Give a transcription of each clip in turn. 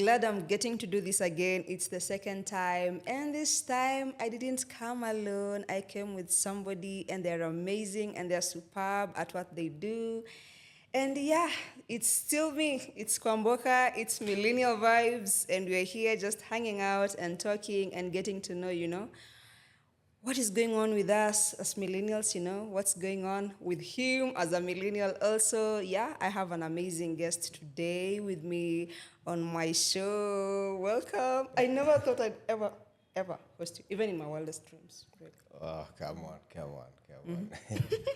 glad I'm getting to do this again. It's the second time. And this time, I didn't come alone. I came with somebody, and they're amazing, and they're superb at what they do. And yeah, it's still me. It's Kwamboka, it's Millennial Vibes, and we're here just hanging out and talking and getting to know, what is going on with us as millennials, what's going on with him as a millennial also. Yeah, I have an amazing guest today with me on my show. Welcome. I never thought I'd ever host you, even in my wildest dreams. Really. Oh, come on.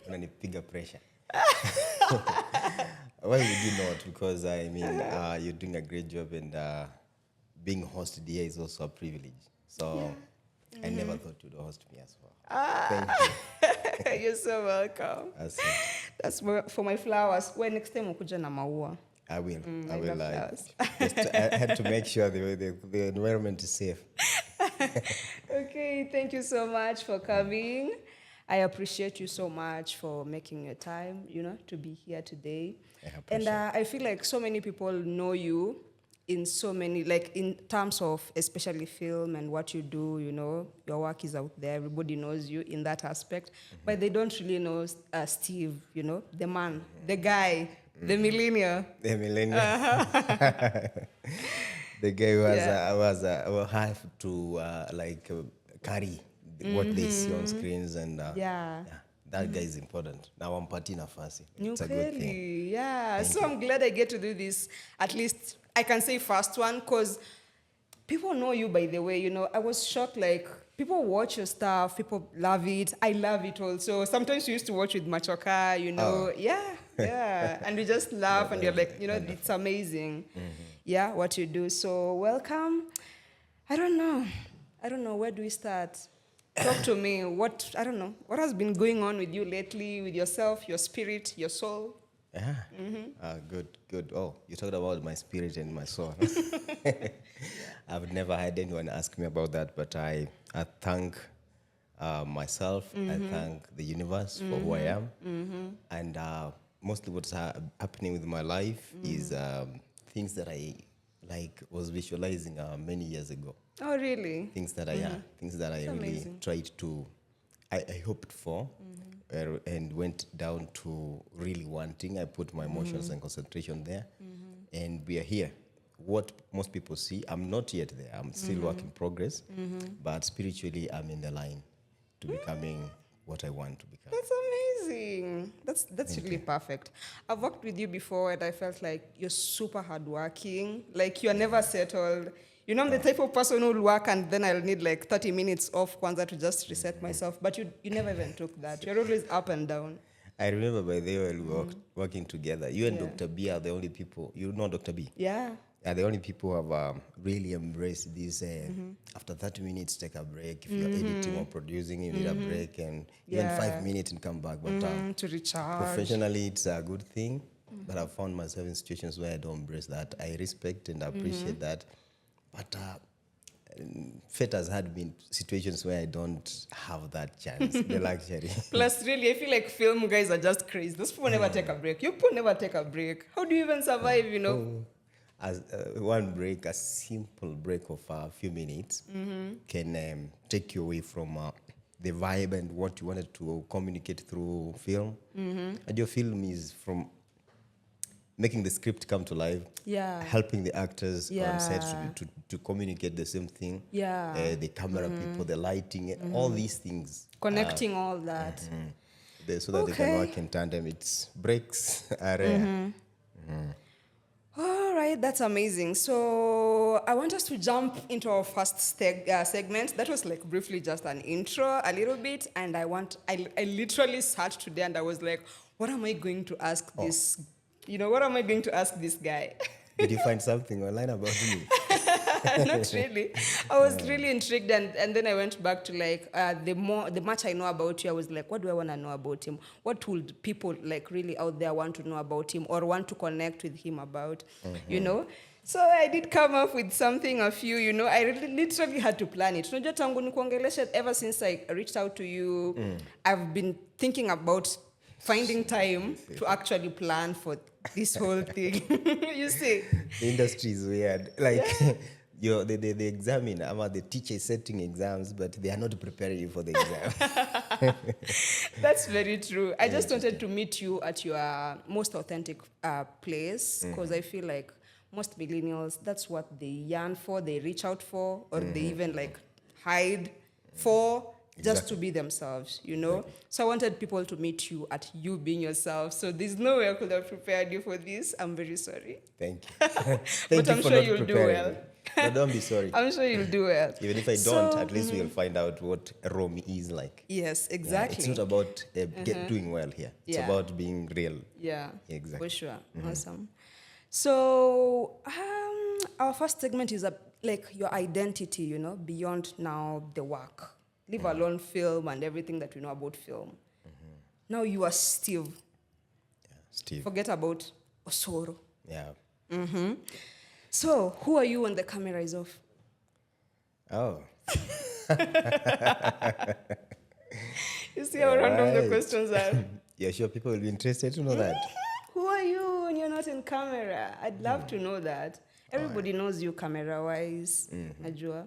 Unanipiga pressure. Why would you not? Because you're doing a great job, and being hosted here is also a privilege. So yeah. I never thought you'd host me as well. Thank you. You're so welcome. That's for my flowers. Well, next time ukuja na maua. I will. I will. I had to make sure the environment is safe. Okay, thank you so much for coming. I appreciate you so much for making your time, to be here today. And I feel like so many people know you in so many, like in terms of especially film and what you do, your work is out there. Everybody knows you in that aspect. But they don't really know Steve, the man, the guy, the millennial. The millennial. The guy who have to carry what they see on screens, and that guy is important. Now I'm partying a fancy. It's a good thing. Yeah. I'm glad I get to do this. At least I can say first one, because people know you, by the way. I was shocked, like, people watch your stuff, people love it. I love it also. Sometimes we used to watch with Machoka, Yeah. And we just laugh, and you're like, it's amazing. Yeah, what you do. So welcome. I don't know. Where do we start? Talk to me. What has been going on with you lately, with yourself, your spirit, your soul? Yeah. Good. Oh, you talked about my spirit and my soul. I've never had anyone ask me about that, but I thank myself. I thank the universe for who I am. And mostly what's happening with my life is things that I was visualizing many years ago. Oh, really? Things that I really amazing. Tried to, I hoped for, and went down to really wanting. I put my emotions and concentration there, and we are here. What most people see, I'm not yet there. I'm still work in progress, but spiritually, I'm in the line to becoming what I want to become. That's amazing. That's really perfect. I've worked with you before, and I felt like you're super hardworking. Like, you're never settled. I'm the type of person who will work, and then I'll need like 30 minutes off Kwanzaa to just reset myself. But you never even took that. You're always up and down. I remember by the way we were working together. You and Dr. B are the only people, Dr. B? Yeah. Are the only people who have really embraced this. After 30 minutes, take a break. If you're editing or producing, you need a break, and even 5 minutes and come back. But to recharge. Professionally, it's a good thing. But I've found myself in situations where I don't embrace that. I respect and appreciate that. But fate has had been situations where I don't have that chance, the luxury. Plus, really, I feel like film guys are just crazy. Those people never take a break. You people never take a break. How do you even survive, As one break, a simple break of a few minutes can take you away from the vibe and what you wanted to communicate through film. And your film is from making the script come to life, helping the actors on set to communicate the same thing, the camera people, the lighting, all these things. Connecting all that. So that they can work in tandem. It's breaks are rare. All right, that's amazing. So I want us to jump into our first segment. That was like briefly just an intro, a little bit, and I literally sat today and I was like, what am I going to ask this? What am I going to ask this guy? Did you find something online about me? Not really. I was really intrigued, and then I went back to like the much I know about you. I was like, what do I want to know about him? What would people like really out there want to know about him or want to connect with him about? So I did come up with something, a few. I literally had to plan it. Unajua tangu nikuongelesha, ever since I reached out to you, I've been thinking about finding time to actually plan for this whole thing. You see? The industry is weird. Like Yeah. the examiner, the teacher is setting exams, but they are not preparing you for the exam. That's very true. I just wanted to meet you at your most authentic place because I feel like most millennials, that's what they yearn for, they reach out for, or they even like hide for just to be themselves, you know? So I wanted people to meet you at you being yourself. So there's no way I could have prepared you for this. I'm very sorry. Thank you. Thank But you I'm for sure not you'll do preparing well. me. No, don't be sorry. I'm sure you'll do well. Even if I don't, at least we'll find out what Romy is like. Yes, Yeah, exactly. it's not about doing well here. It's Yeah. about being real. Yeah, Exactly. for sure. Awesome. So our first segment is like your identity, you know, beyond now the work. Leave alone film and everything that we know about film. Now you are Steve. Steve. Forget about Osoro. Yeah. So who are you when the camera is off? Oh. You see how random the Right. questions are? Yeah, sure. People will be interested to know that. Who are you when you're not in camera? I'd love to know that. Everybody knows you camera-wise, najua.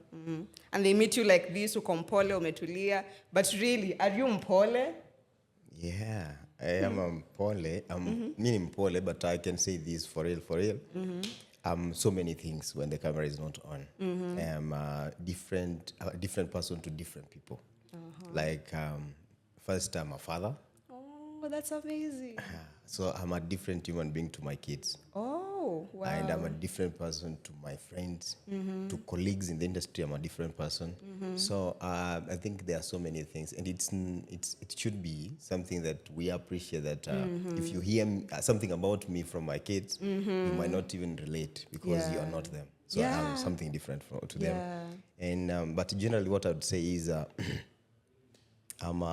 And they meet you like this, uko mpole, umetulia. But really, are you mpole? Yeah, I am Mpole. Me Mpole, but I can say this for real, for real. So many things when the camera is not on. I'm a different person to different people. Like, first I'm a father. Oh, that's amazing. So I'm a different human being to my kids. Oh, wow. And I'm a different person to my friends, to colleagues in the industry. I'm a different person. So I think there are so many things, and it should be something that we appreciate. That if you hear something about me from my kids, you might not even relate because you are not them. So I'm something different to them. And but generally, what I would say is I'm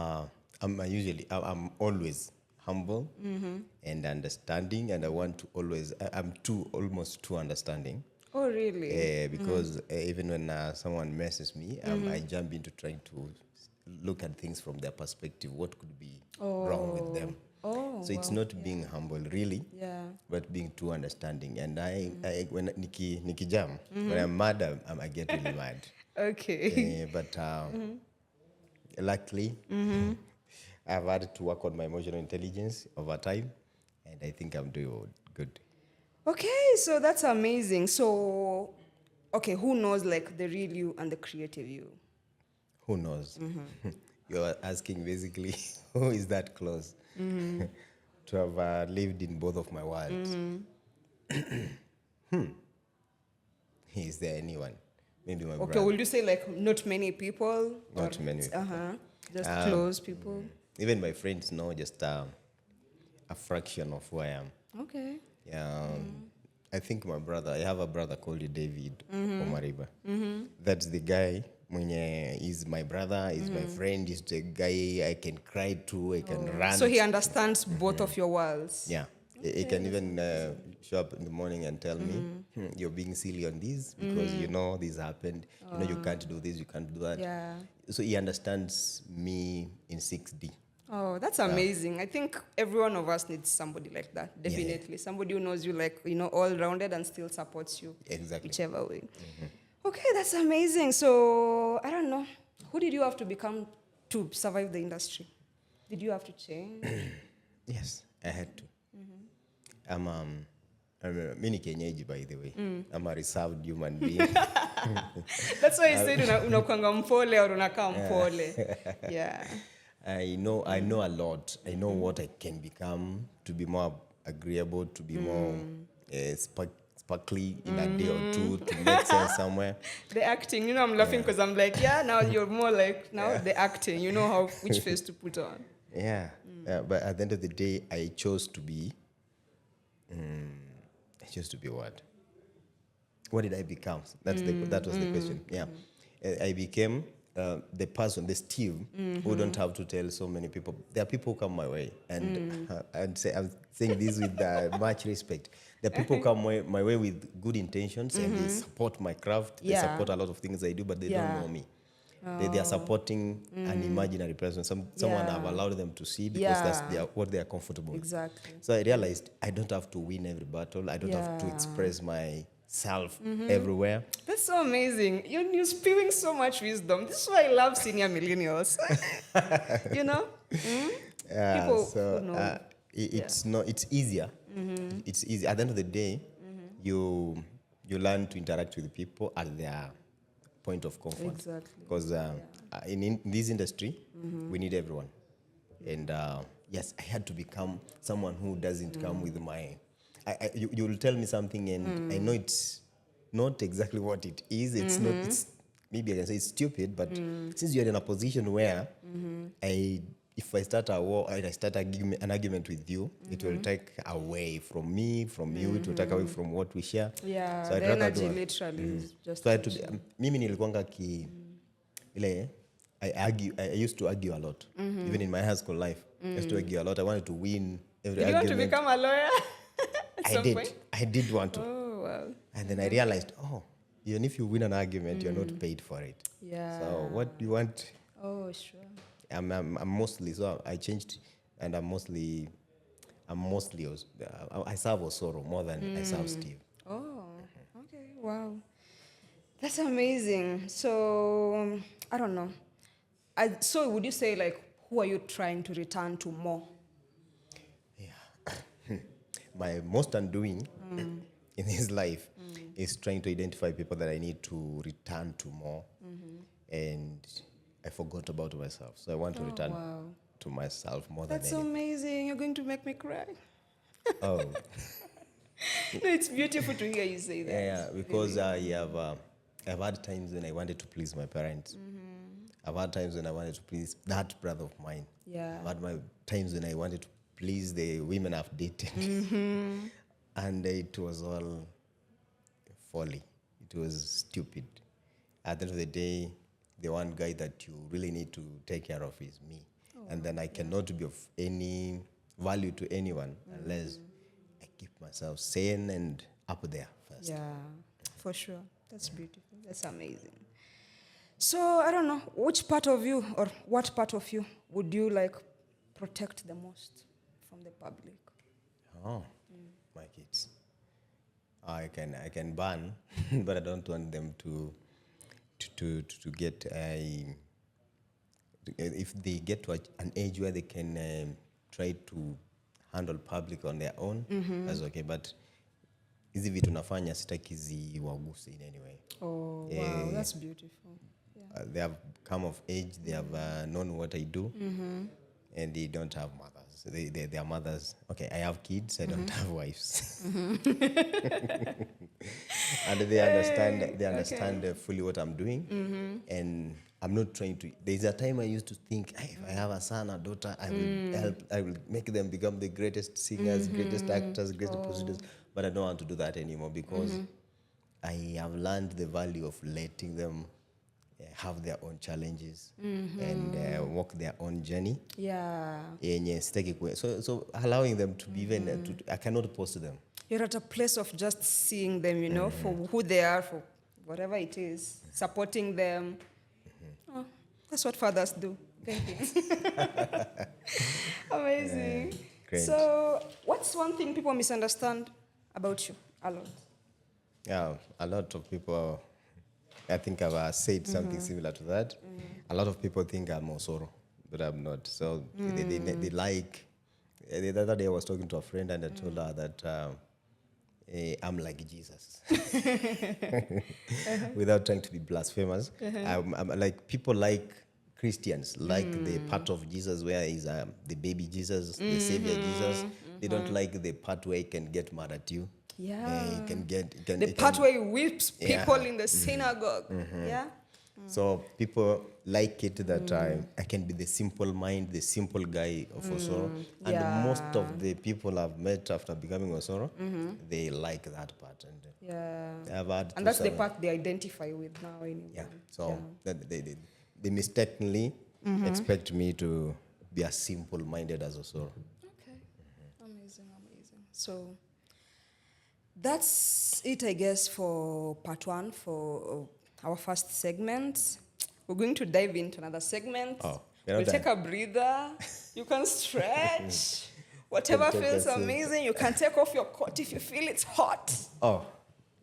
always humble and understanding, and I want to always. I'm almost too understanding. Oh, really? Because even when someone messes me, I jump into trying to look at things from their perspective. What could be wrong with them? Oh, So it's not being humble, really, yeah. but being too understanding. And I when Nikki jam, when I'm mad, I get really mad. Okay. But luckily, I've had to work on my emotional intelligence over time, and I think I'm doing good. Okay, so that's amazing. So, okay, who knows like the real you and the creative you? Who knows? You're asking basically who is that close to have lived in both of my worlds. Is there anyone? Maybe my Okay, brother. will you say like not many people? Not many. Just close people. Even my friends know just a fraction of who I am. Okay. Yeah, I think I have a brother called David Omariba. That's the guy. He's my brother, he's my friend, he's the guy I can cry to, I can run. So he understands both of your worlds. Yeah. He can even show up in the morning and tell me, you're being silly on this because you know this happened. You know you can't do this, you can't do that. Yeah. So he understands me in 6D. Oh, that's amazing. I think every one of us needs somebody like that, definitely. Somebody who knows you like, you know, all-rounded and still supports you. Exactly. Whichever way. Okay, that's amazing. So, I don't know. Who did you have to become to survive the industry? Did you have to change? Yes, I had to. I'm a mini Kenyeji, by the way. I'm a reserved human being. That's why I said unakuanga mpole or unakaa mpole. Yeah. I know a lot. I know what I can become to be more agreeable, to be more sparkly in a day or two, to make sense somewhere. The acting, you know, I'm laughing because I'm like, yeah, now you're more like, the acting, you know which face to put on. Yeah. But at the end of the day, I chose to be what? What did I become? That was the question. Yeah. I became the person, the Steve, who don't have to tell so many people. There are people who come my way, and I'm saying this with much respect. There are people who come my way with good intentions, and they support my craft. They support a lot of things I do, but they don't know me. They are supporting an imaginary person, someone I've Yeah. allowed them to see because that's Yeah. what they are comfortable with. Exactly. So I realized I don't have to win every battle. I don't have to Yeah. express myself everywhere. That's so amazing. You're spewing so much wisdom. This is why I love senior millennials. you know? Mm? Yeah, People who so know. Yeah. it's not. It's easier. It's easy. At the end of the day, you you learn to interact with people at their point of comfort. Exactly. Because in this industry, we need everyone. And yes, I had to become someone who doesn't come with my. You will tell me something, and I know it's not exactly what it is. It's not. It's maybe I can say it's stupid, but since you're in a position where I. If I start a war, I start an argument with you, it will take away from me, from you, it will take away from what we share. Yeah, So I'd the rather energy do literally is just. so I had to be, mimi nilikuanga ile I used to argue a lot. Even in my high school life, I used to argue a lot. I wanted to win every Did you want to argument. become a lawyer at I some did. point? I did want to. Oh, wow. And then I realized, even if you win an argument, you're not paid for it. Yeah. So what do you want? Oh, sure. I'm mostly, so I changed, and I'm mostly, I serve Osoro more than I serve Steve. Oh, okay. Wow. That's amazing. So, I don't know. So, would you say, like, who are you trying to return to more? My most undoing in his life is trying to identify people that I need to return to more. And I forgot about myself. So I want to return Wow. to myself more That's than anything. amazing. You're going to make me cry. Oh, No, it's beautiful to hear you say that. yeah, because I've had times when I wanted to please my parents. I've had times when I wanted to please that brother of mine. Yeah. I've had my times when I wanted to please the women I've dated. And it was all folly. It was stupid. At the end of the day, the one guy that you really need to take care of is me. And then I cannot be of any value to anyone unless I keep myself sane and up there first. Yeah, for sure. That's beautiful. That's amazing. So I don't know which part of you or what part of you would you like protect the most from the public? Oh, my kids. I can ban, but I don't want them to get a. If they get to an age where they can try to handle public on their own, that's okay. But hizi vitu nafanya sitaki ziwaguse in any way. Oh, wow, that's beautiful. Yeah. They have come of age, they have known what I do, and they don't have mothers. They are mothers. Okay, I have kids, I don't have wives. And they understand fully what I'm doing. And I'm not trying to. There's a time I used to think, "Hey, if I have a son or daughter, I will make them become the greatest singers, greatest actors, greatest producers." But I don't want to do that anymore because I have learned the value of letting them have their own challenges and walk their own journey. Yeah. So allowing them to be even, I cannot post them. You're at a place of just seeing them, for who they are, for whatever it is, supporting them. Oh, that's what fathers do. Thank you. Amazing. Great. So, what's one thing people misunderstand about you a lot? Yeah, a lot of people, I think I've said something similar to that. A lot of people think I'm Osoro, but I'm not. So they like, the other day I was talking to a friend and I told her that I'm like Jesus. Without trying to be blasphemous. I'm like, people like Christians, like the part of Jesus where he's the baby Jesus, the savior Jesus. They don't like the part where he can get mad at you. Yeah. He can get The part where he whips people in the synagogue. Yeah. So people like it that I can be the simple mind, the simple guy of Osoro. And most of the people I've met after becoming Osoro, they like that part. And Yeah. I've had And to that's the some- part they identify with now anyway. Yeah. So that they mistakenly expect me to be as simple-minded as Osoro. Okay. Amazing. So that's it, I guess, for part one, for our first segment. We're going to dive into another segment. Oh, you're We'll not take done. a breather. You can stretch. Whatever Take a feels sip. amazing, you can take off your coat if you feel it's hot. Oh,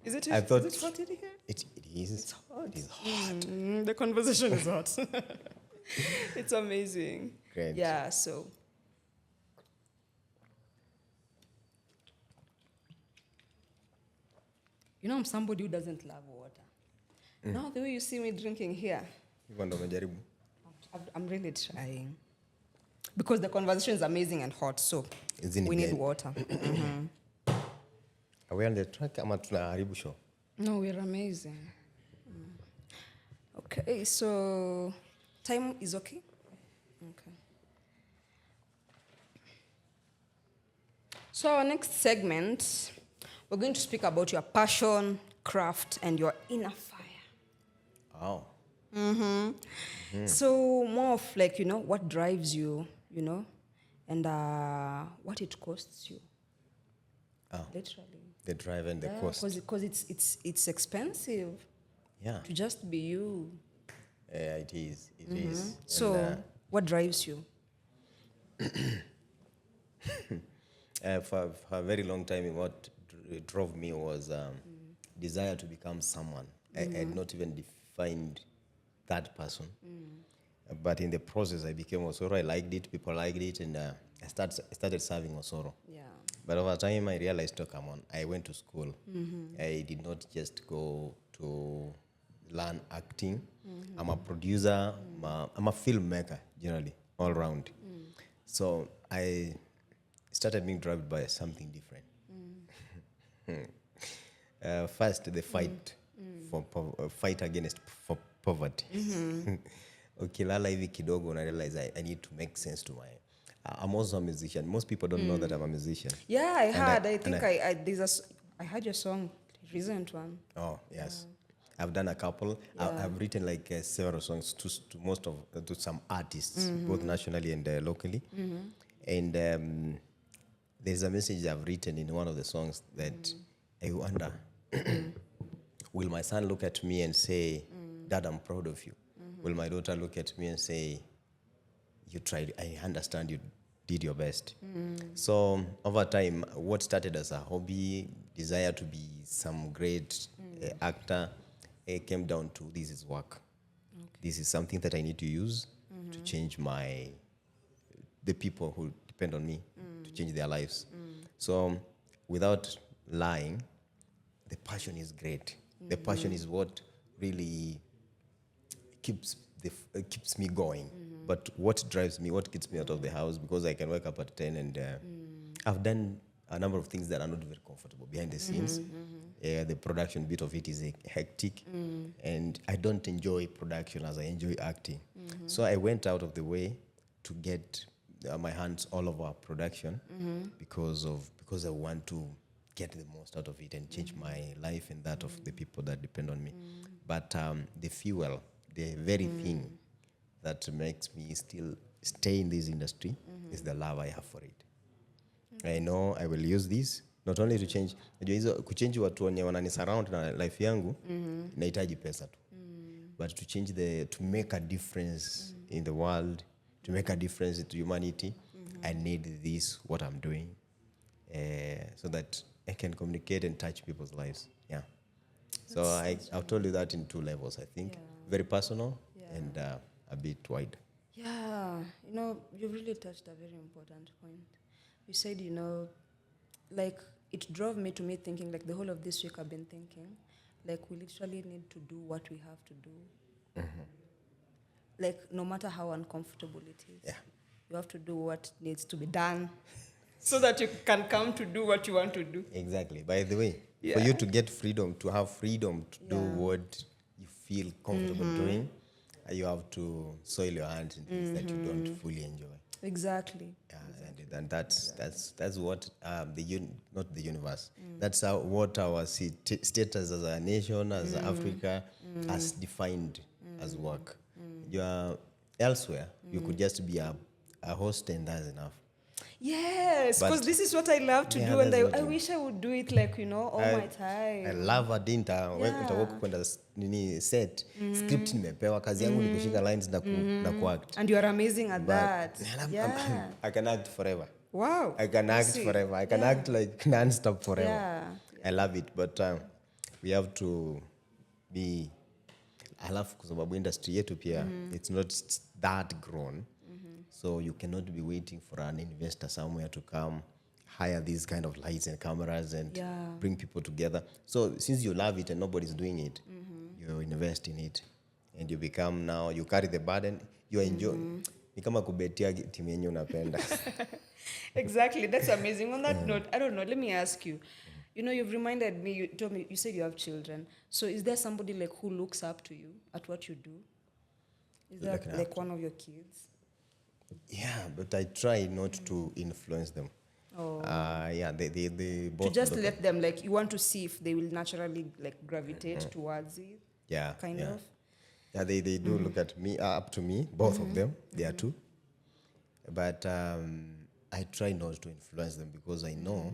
Is it, I thought is it hot in here? it is. It's hot. It is hot. The conversation is hot. It's amazing. Great. Yeah, so. You know, I'm somebody who doesn't love water. Now, the way you see me drinking here, Hivyo ndo umejaribu. I'm really trying. Because the conversation is amazing and hot, so Isn't it we need great? water. Are we on the track ama tunaharibu show? No, we're amazing. Okay, so time is okay? Okay. So our next segment, we're going to speak about your passion, craft, and your inner fire. Oh. So more of like, what drives you, and what it costs you. Oh. Literally. The drive and the cost. Because it's expensive Yeah. to just be you. Yeah, it is. It is. So And, what drives you? for a very long time, what drove me was desire to become someone. I had not even defined that person. But in the process, I became Osoro. I liked it. People liked it. And I started serving Osoro. Yeah. But over time, I realized, oh, come on, I went to school. I did not just go to learn acting. I'm a producer. I'm a filmmaker, generally, all around. So I started being driven by something different. First, the fight fight against poverty. Ukilala hivi kidogo, I realize I need to make sense to my. I'm also a musician. Most people don't know that I'm a musician. Yeah, I heard. I and think I heard your song, recent one. Oh yes, I've done a couple. I've written like several songs to some artists, both nationally and locally. And there's a message I've written in one of the songs that I wonder, will my son look at me and say, "Dad, I'm proud of you"? Will my daughter look at me and say, "You tried. I understand you did your best"? So over time, what started as a hobby, desire to be some great actor, came down to this is work. Okay. This is something that I need to use to change the people who depend on me, to change their lives. So without lying, the passion is great. The passion is what really keeps me going. But what drives me, what gets me out of the house, because I can wake up at 10 and I've done a number of things that are not very comfortable behind the scenes. The production bit of it is hectic, and I don't enjoy production as I enjoy acting. So I went out of the way to get my hands all over production because I want to get the most out of it and change my life and that of the people that depend on me. But the fuel, the very thing that makes me still stay in this industry is the love I have for it. I know I will use this not only to change, kuchange watu wenye wanani surround na life yangu, inahitaji pesa tu. But to make a difference in the world, to make a difference to humanity, I need this, what I'm doing, so that I can communicate and touch people's lives. Yeah. So I've told you that in two levels, I think. Very personal and a bit wide. Yeah, you really touched a very important point. You said, like it drove me to me thinking, like the whole of this week I've been thinking, like we literally need to do what we have to do. Like no matter how uncomfortable it is, you have to do what needs to be done so that you can come to do what you want to do. Exactly. By the way, for you to get freedom, to have freedom to do what you feel comfortable doing, you have to soil your hands in things that you don't fully enjoy. Exactly. Yeah, and that's what not the universe. That's what our status as a nation, as Africa, has defined as work. You are elsewhere. You could just be a host, and that's enough. Yes, because But this is what I love to yeah, do, and that's what I wish I would do it like, all my I time. love adinta Yeah. kwenda nini set script nimepewa kazi yangu ni kushika lines na kuact. And you are amazing at But that. man, Yeah. I can act forever. Wow. I can act See. forever. I can Yeah. act like non-stop forever. Yeah. I love it, but we have to be. Alafu kwa sababu industry yetu pia it's not that grown, so you cannot be waiting for an investor somewhere to come hire these kind of lights and cameras and Yeah. bring people together. So since you love it and nobody's doing it, you invest in it and you become now you carry the burden, you enjoy. Ni kama kubetia timu yenye unapenda. Exactly. That's amazing. On that note, I don't know. Let me ask you. You've reminded me. You told me. You said you have children. So, is there somebody like who looks up to you at what you do? Is that Looking up like one of your kids? Yeah, but I try not to influence them. Oh. Yeah, they To both just look let them, like, you want to see if they will naturally like gravitate towards it. yeah, Kind yeah. of. Yeah, they do look at me, up to me, both of them. They are two. But I try not to influence them because I know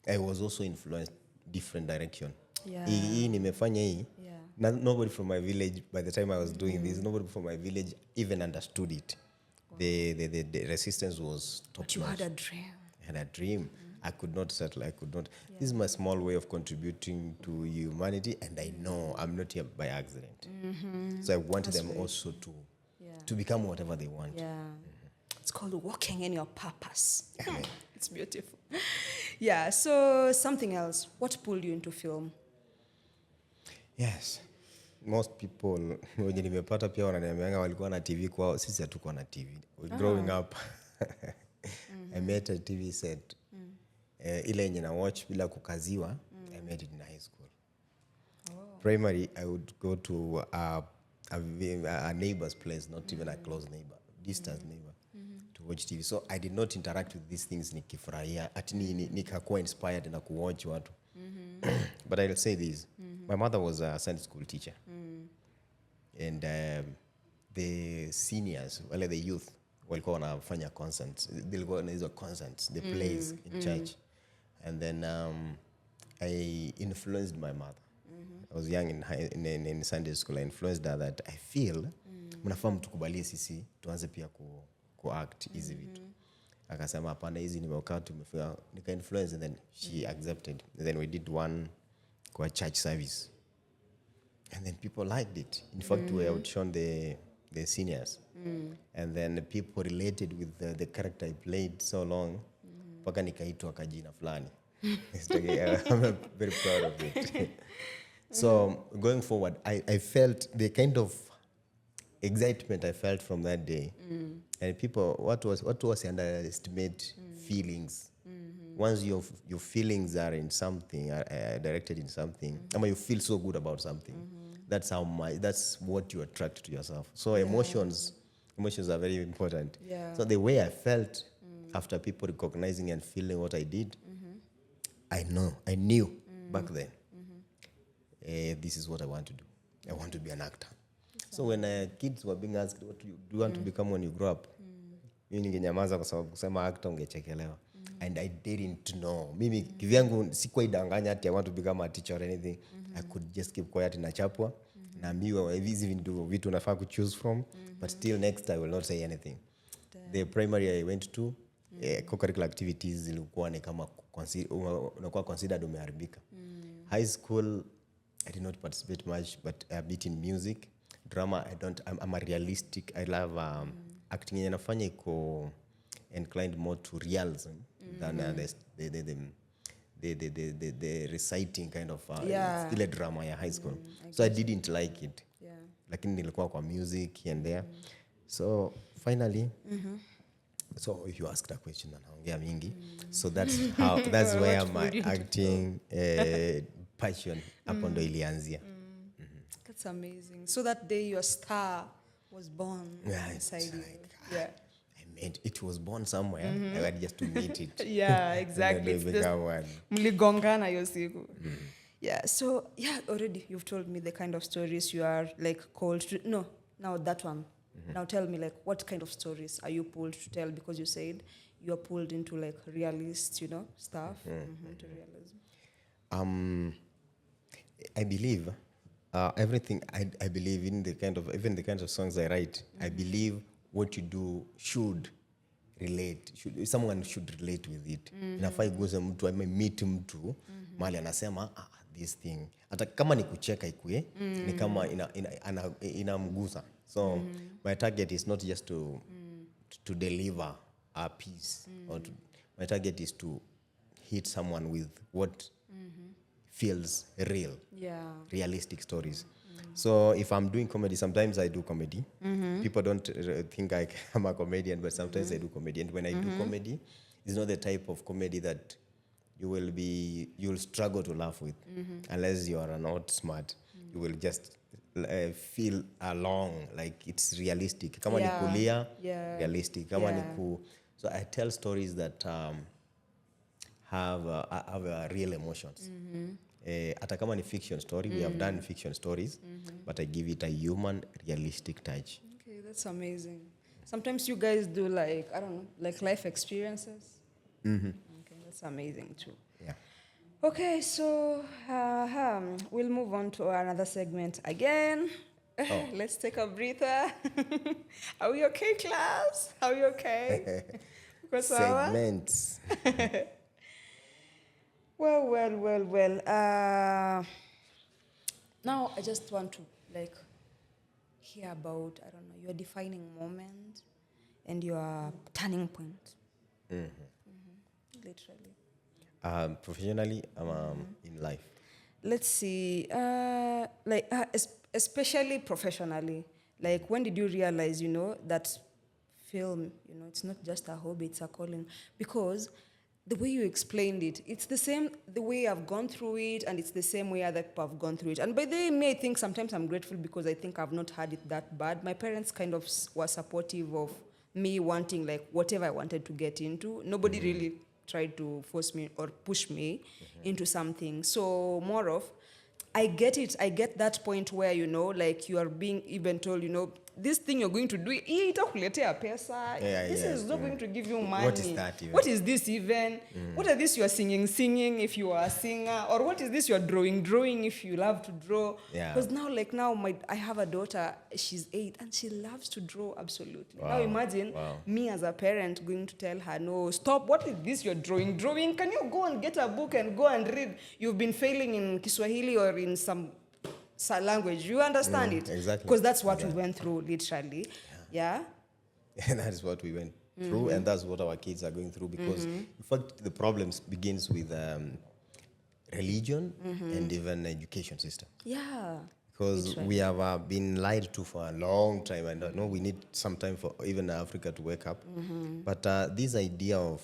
I was also influenced different direction. Yeah. Hii nimefanya hii. Yeah. Nobody from my village, by the time I was doing this, nobody from my village even understood it. The resistance was top But you notch. had a dream. I had a dream. I could not settle. I could not. This is my small way of contributing to humanity, and I know I'm not here by accident. So I wanted them also to become whatever they want. Yeah. It's called walking in your purpose. It's beautiful. Yeah. So something else. What pulled you into film? Yes. Most people wenye nimepata pia wananiambianga walikuwa na TV kwao, sisi hatukuwa na TV. Growing up, I met a TV set. Ile yenye na watch bila kukaziwa, I met it in high school. Primary, I would go to a neighbor's place, not even a close neighbor, distant neighbor, to watch TV. So I did not interact with these things nikifurahia, ati nikakuwa inspired na kuwatch watu. But I'll say this. My mother was a Sunday school teacher. And the seniors, well, the youth, walikuwa wanafanya concerts. They'll na hizo concerts, the plays in church. And then I influenced my mother. I was young in Sunday school. I influenced her that I feel mnafaa mtukubalie sisi tuanze pia ku-act hizi vitu. Akasema hapana, hizi nimekaa tumefika, nika influence, and then she accepted. And then we did one kwa church service. And then people liked it. In fact, we outshone the seniors. And then people related with the character I played so long. Paka nikaitwa kajina fulani. I'm very proud of it. So going forward, I felt the kind of excitement I felt from that day. And people, what was underestimate feelings. Once your feelings are in something, directed in something, I mean, you feel so good about something. That's what you attract to yourself. So emotions are very important. Yeah. So the way I felt after people recognizing and feeling what I did, I knew back then, this is what I want to do. I want to be an actor. So when kids were being asked, what do you want to become when you grow up? Mimi ningenyamaza kwa sababu kusema actor ungechekelewa. And I didn't know. Mimi kivyangu sikuwa idanganya ati I want to become a teacher or anything. I could just keep quiet na chapwa. Naambiwa hizi vitu unafaa ku choose from. But still next I will not say anything. The primary I went to, co-curricular activities zilikuwa ni kama unakuwa considered umeharibika. High school, I did not participate much, but a bit in music. Drama, I'm a realistic. I love acting. Yenye nafanya iko inclined more to realism than the reciting kind of ile drama ya high school. So I didn't like it. Yeah. Lakini nilikuwa kwa music here and there. So finally, so if you asked a question, naongea mingi. So that's where my acting passion hapo ndo ilianzia. That's amazing. So that day your star was born inside you. Yeah. It was born somewhere. I had just to meet it. Yeah, exactly. And then they become one. Mligongana hiyo siku. Yeah, so already you've told me the kind of stories you are like called to. No, now that one. Now tell me, like, what kind of stories are you pulled to tell? Because you said you're pulled into like realist, stuff, to realism? Um, I believe everything. I believe in even the kinds of songs I write. I believe what you do should relate. Someone should relate with it. Inafaa iguze mtu, meet mtu mali anasema this thing. Hata kama ni kucheka ikue, ni kama inamgusa. So my target is not just to deliver a piece, my target is to hit someone with what feels real, realistic stories. So if I'm doing comedy, sometimes I do comedy. People don't think I'm a comedian, but sometimes I do comedy. And when I do comedy, it's not the type of comedy that you'll struggle to laugh with, unless you are not smart. You will just feel along, like it's realistic. Kama ni kulia, realistic. Kama ni so I tell stories that have real emotions. Hata kama ni fiction story, we have done fiction stories, but I give it a human, realistic touch. Okay, that's amazing. Sometimes you guys do like, I don't know, like life experiences. Okay, that's amazing too. Yeah. Okay, so we'll move on to another segment again. Let's take a breather. Are we okay, class? Are we okay? Segments. Well. Now I just want to hear about, I don't know, your defining moment and your turning point. Literally. Professionally, in life. Let's see. Especially professionally. Like, when did you realize, that film, it's not just a hobby, it's a calling? Because the way you explained it, it's the same the way I've gone through it, and it's the same way other people have gone through it. And by the way, me, I think sometimes I'm grateful because I think I've not had it that bad. My parents kind of were supportive of me wanting like whatever I wanted to get into. Nobody really tried to force me or push me into something. So more of, I get it. I get that point where, like you are being even told, this thing you're going to do, itakuletea pesa. This is not going to give you money. What is that even? What is this even? What are this you are singing if you are a singer? Or what is this you are drawing if you love to draw? Because now I have a daughter, she's 8, and she loves to draw absolutely. Wow. Now imagine me as a parent going to tell her, no, stop, what is this you're drawing? Can you go and get a book and go and read? You've been failing in Kiswahili or in some language. You understand it? Exactly. Because that's what we went through, literally. Yeah? And that is what we went through, and that's what our kids are going through. Because, in fact, the problems begins with religion and even education system. Yeah. Because we have been lied to for a long time, and I know we need some time for even Africa to wake up. But this idea of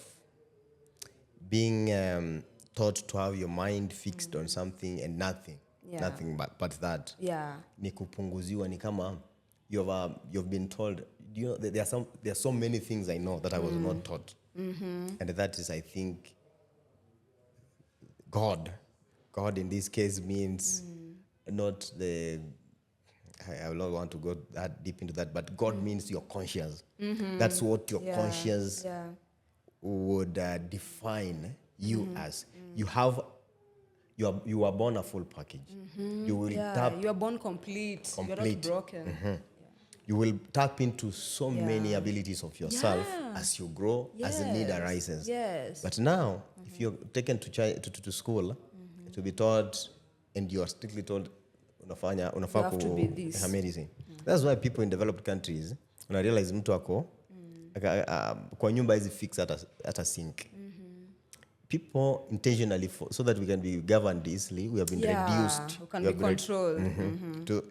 being taught to have your mind fixed on something and nothing but that. Yeah. Ni kupunguziwa, ni kama you've been told. There are so many things I know that I was not taught, and that is, I think, God in this case means not the. I will not want to go that deep into that, but God means your conscience. That's what your conscience would define you as. You are born a full package. You will you are born complete. You're not broken. You will tap into so many abilities of yourself as you grow, as the need arises. Yes. But now, if you're taken to school, to be taught, and you are strictly told, unafaa to be this. Amazing. That's why people in developed countries, when I realize mtu ako, kwa nyumba hizi fix at a sink. People intentionally, so that we can be governed easily, we have been reduced. We can be controlled. To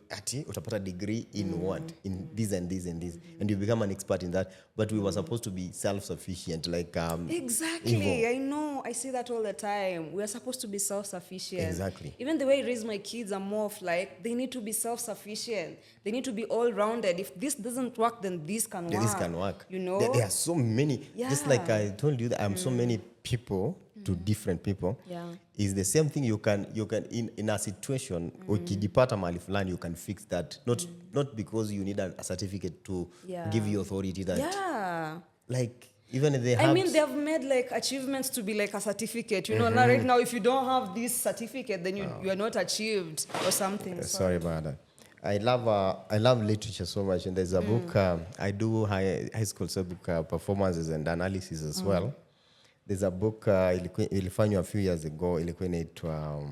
utapata degree in what? In this and this and this. And you become an expert in that. But we were supposed to be self-sufficient, like exactly. evil. I know. I see that all the time. We are supposed to be self-sufficient. Exactly. Even the way I raise my kids, I'm more of like, they need to be self-sufficient. They need to be all-rounded. If this doesn't work, then this can work. This can work. There are so many. Just like I told you, that I'm so many people to different people. Is the same thing. You can in a situation, ukijipata mahali fulani, you can fix that. Not because you need a certificate to give you authority that. Yeah. Like, Even if they I have mean, they've made like achievements to be like a certificate. You know, now right now, if you don't have this certificate, then you are not achieved or something. sorry about that. I love literature so much, and there's a book I do high school so book performances and analysis as well. There's a book ilifanywa a few years ago, ilikuwa inaitwa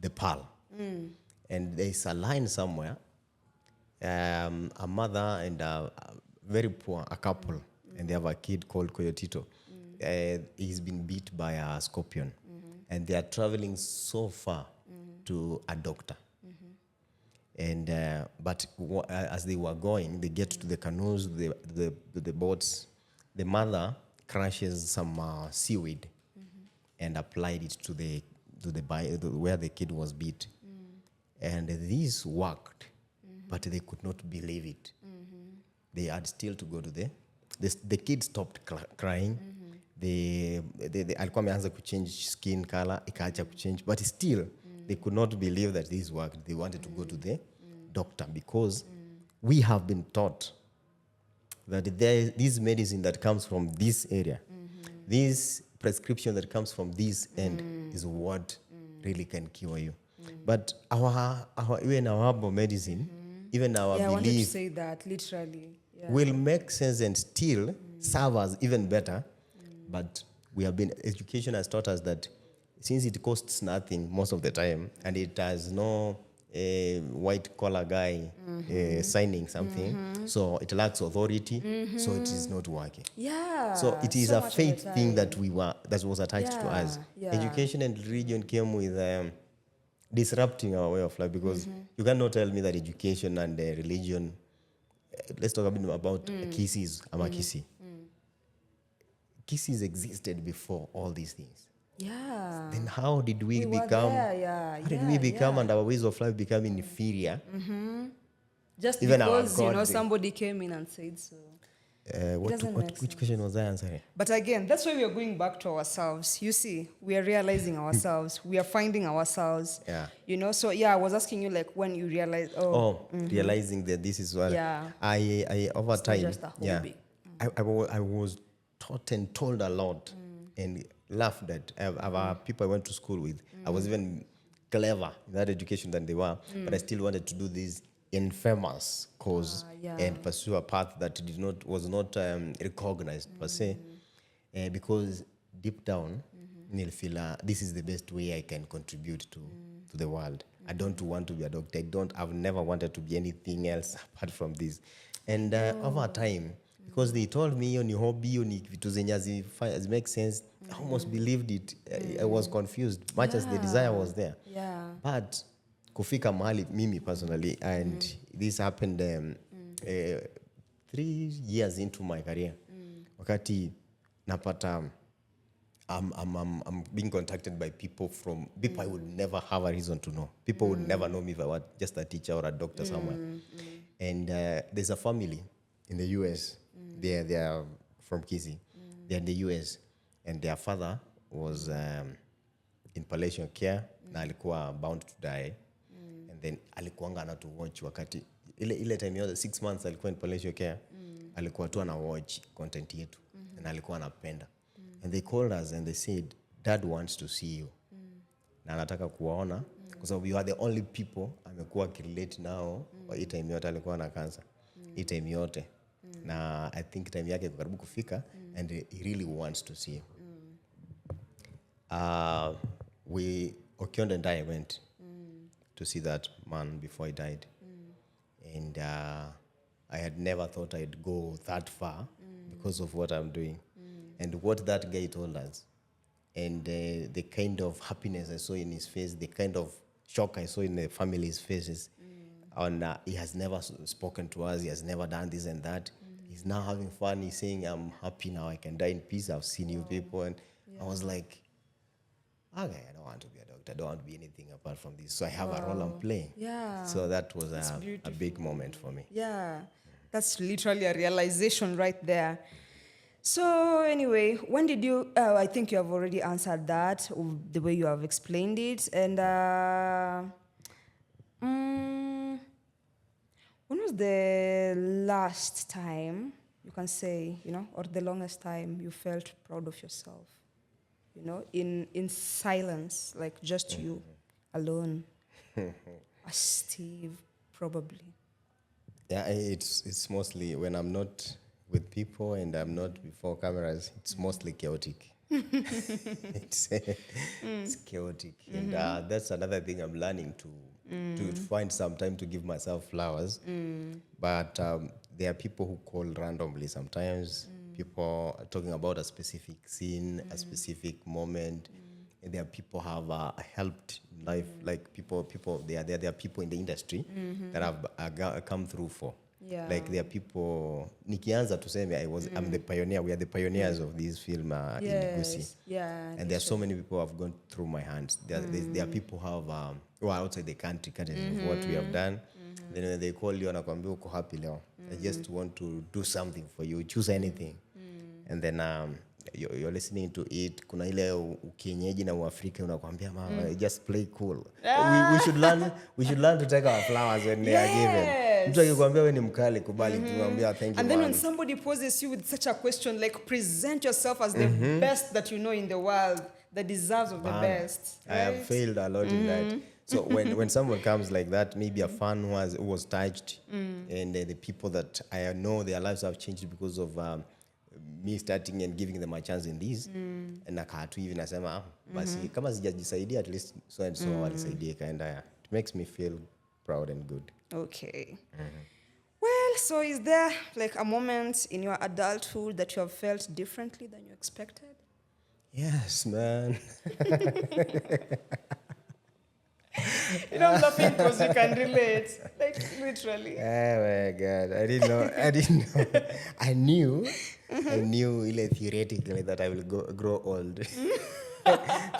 The Pearl, and there's a line somewhere, a mother and a very poor a couple, and they have a kid called Coyotito. He's been bit by a scorpion, and they are traveling so far to a doctor. And but as they were going, they get to the canoes, the boats. The mother crushes some seaweed and applied it to where the kid was beat, and this worked, but they could not believe it. They had still to go to the kid stopped crying. Alikuwa ameanza kuchange skin color, ikaacha kuchange, but still they could not believe that this worked. They wanted to go to the doctor because we have been taught that this medicine that comes from this area, this prescription that comes from this end is what really can cure you. But even our herbal medicine, even our Yeah, I wanted to belief say that literally. Yeah. will make sense and still serve us even better. But education has taught us that since it costs nothing most of the time, and it has no white collar guy signing something, so it lacks authority, so it is not working. Yeah. So it is so a much of the faith thing time. that was attached to us. Yeah. Education and religion came with disrupting our way of life, because you cannot tell me that education and religion. Let's talk a bit about kisses. I'm a kissy. Kisses existed before all these things. Yeah. Then how did we were become? there, yeah. How did we become and our ways of life become inferior? Just Even our because, God, somebody came in and said so. doesn't make which question was I answering? But again, that's why we are going back to ourselves. You see, we are realizing ourselves. We are finding ourselves. Yeah. So yeah, I was asking you like when you realize, Realizing that this is what Yeah. I over It's not time. just a hobby. I was taught and told a lot and laughed at. People I went to school with. I was even clever in that education than they were, but I still wanted to do this infamous cause yeah. and pursue a path that was not recognized per se, because deep down, I feel this is the best way I can contribute to the world. I don't want to be a doctor. I've never wanted to be anything else apart from this. And over time, because they told me on your hobby, on vitu zenye make sense, I almost believed it. I was confused, much as the desire was there. Yeah. But kufika mahali, mimi personally, and this happened 3 years into my career. Wakati napata I'm being contacted by people I would never have a reason to know. People would never know me if I were just a teacher or a doctor somewhere. And there's a family in the US. They are from Kisii. They're in the US, and their father was in palliative care na alikuwa bound to die. And then alikuanga na to watch wakati ile time yote 6 months alikuwa in palliative care. Alikuwa tu ana watch content yetu na alikuwa anapenda. And they called us and they said, Dad wants to see you. Na anataka kuwaona kwa sababu you are the only people amekuwa akirelate nao kwa hii time yote alikuwa na cancer. Hii time yote. Na I think time yake karibu kufika, and he really wants to see you. Okionde and I went to see that man before he died. And I had never thought I'd go that far because of what I'm doing. And what that guy told us, and the kind of happiness I saw in his face, the kind of shock I saw in the family's faces, and he has never spoken to us, he has never done this and that. He's now having fun, he's saying, I'm happy now, I can die in peace, I've seen you people. And I was like, okay, I don't want to be a doctor, I don't want to be anything apart from this. So I have a role I'm playing. Yeah. So that was a big moment for me. Yeah. That's literally a realization right there. So anyway, when did you, I think you have already answered that, the way you have explained it. And when was the last time you can say, or the longest time you felt proud of yourself, in silence, like just you alone, as Steve, probably. Yeah, it's mostly when I'm not with people and I'm not before cameras. It's mostly chaotic. It's chaotic, and that's another thing I'm learning to find some time to give myself flowers. But there are people who call randomly sometimes. People are talking about a specific scene, a specific moment. And there are people have helped in life, like people. There are people in the industry that have come through for. Yeah. Like there are people. Nikianza tuseme, I'm the pioneer. We are the pioneers of this film in Gusi. Yeah. And there are so many people who have gone through my hands. There are people who have who are outside the country because of what we have done. Then when they call you, anakuambia uko happy leo. I just want to do something for you. Choose anything. And then you're listening to it. Kuna ile ukienyeji na uafrika unakwambia mama, just play cool. We should learn to take our flowers when they are given. Mtu akikwambia wewe ni mkali, kubali kumwambia thank you. And then when somebody poses you with such a question, like present yourself as the best that you know in the world, that deserves of the best. Right? I have failed a lot in that. So when someone comes like that, maybe a fan who was touched, and the people that I know their lives have changed because of me starting and giving them a chance in this, and nakaa tu hivi nasema basi kama sijajisaidia at least so and so walisaidie kaenda. It makes me feel proud and good. Okay. Well, so is there like a moment in your adulthood that you have felt differently than you expected? Yes, man. I'm laughing because you can relate. Like, literally. Oh my God. I didn't know. I knew ile theoretically that I will grow old.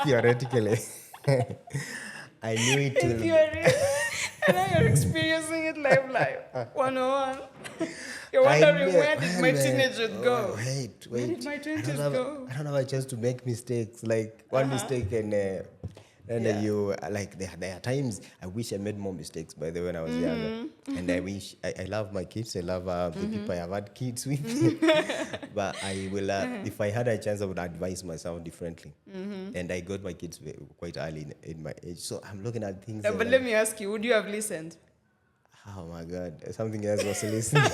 Theoretically. I knew it In will. theory. And now you're experiencing it live. 101. You're wondering, where did my teenagehood go? Wait. Where did my 20s go? I don't have a chance to make mistakes. Like one mistake and you like there are times I wish I made more mistakes by the way when I was younger, and I wish I love my kids. I love the people I have had kids with, but I will if I had a chance I would advise myself differently. And I got my kids quite early in my age, so I'm looking at things. But let me ask you, would you have listened? Oh my God, something else was listening.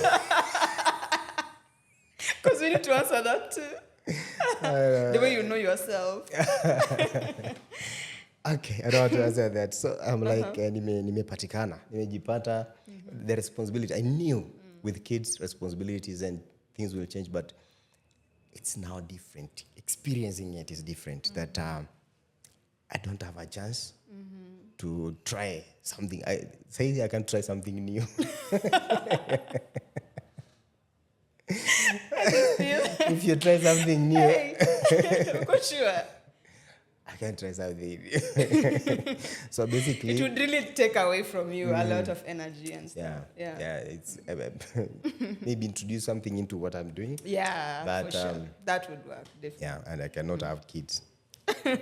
Because we need to answer that too. The way you know yourself. Okay, I don't want to answer that. So I'm like, nimepatikana, nimejipata. The responsibility. I knew with kids, responsibilities and things will change, but it's now different. Experiencing it is different. That I don't have a chance to try something. I can try something new. If you try something new, I'm quite sure. I can try something. So basically, it would really take away from you a lot of energy and stuff. Yeah. It's maybe introduce something into what I'm doing. Yeah, but, for sure. That would work, definitely. Yeah, and I cannot have kids. You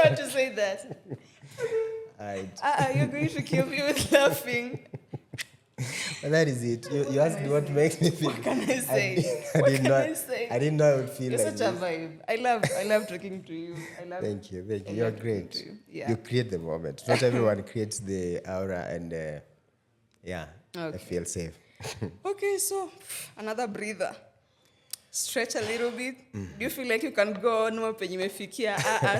had to say that. You're going to kill me with laughing. But that is it. You asked me what makes me feel. What can I say? I didn't know I would feel You're like such a vibe. I love talking to you. Thank you. You're great. Yeah. You create the moment. Not everyone creates the aura, and I feel safe. Okay, so another breather. Stretch a little bit. Do you feel like you can go on penye umefikia?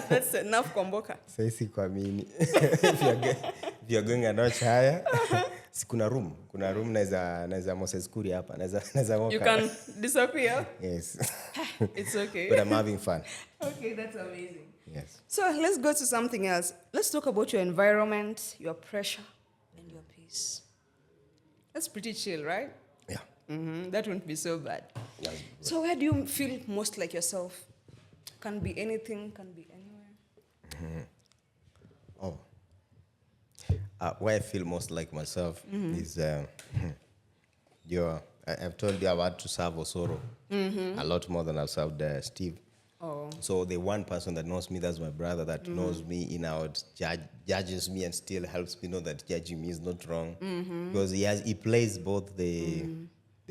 That's enough komboka. Saisi kuamini. If you're going a notch higher, kuna room naweza Moses Kuri hapa naweza walk. You can disappear. Yes. It's okay. But I'm having fun. Okay, that's amazing. Yes. So let's go to something else. Let's talk about your environment, your pressure, and your peace. That's pretty chill, right? Yeah. That won't be so bad. Yeah. So where do you feel most like yourself? Can be anything, can be anywhere. Where I feel most like myself is I've told you I've had to serve Osoro a lot more than I've served Steve. Oh. So the one person that knows me, that's my brother, that knows me in out, judges me and still helps me know that judging me is not wrong. Because he plays both the